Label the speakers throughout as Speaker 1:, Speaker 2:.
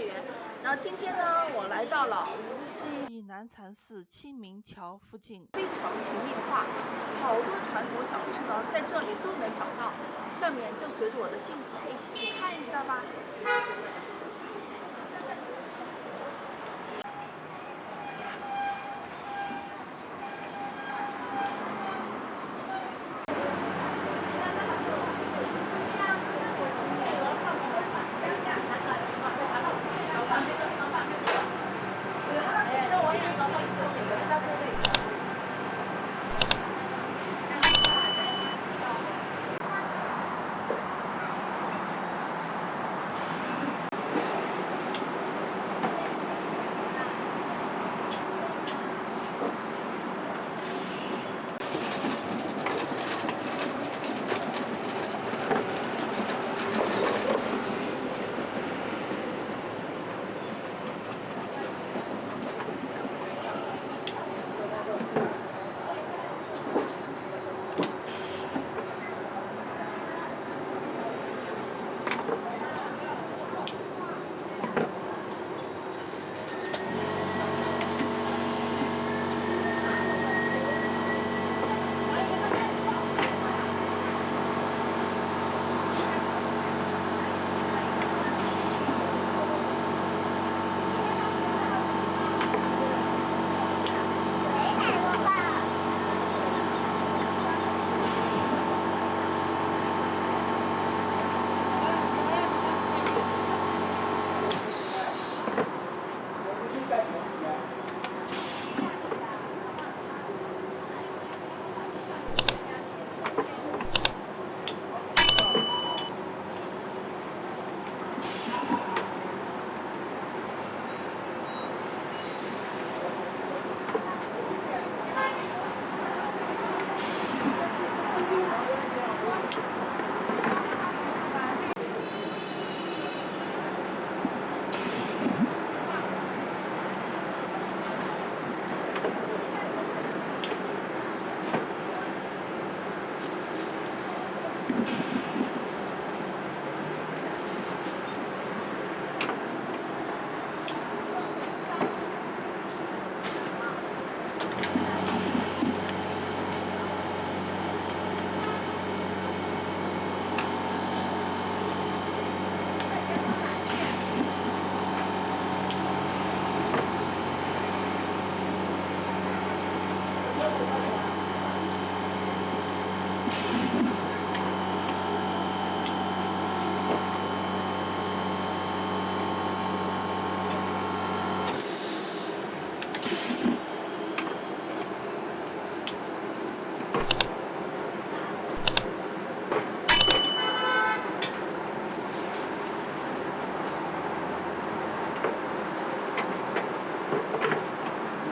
Speaker 1: 园。那今天呢，我来到了无锡南禅寺清明桥附近，非常平民化，好多传统小吃呢在这里都能找到。下面就随着我的镜头一起去看一下吧。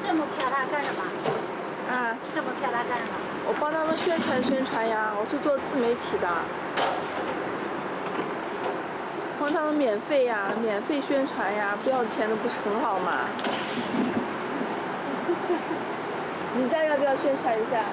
Speaker 2: 这么漂亮干什么？
Speaker 1: 我帮他们宣传呀，我是做自媒体的，帮他们免费宣传呀，不要钱的不是很好吗？你家要不要宣传一下？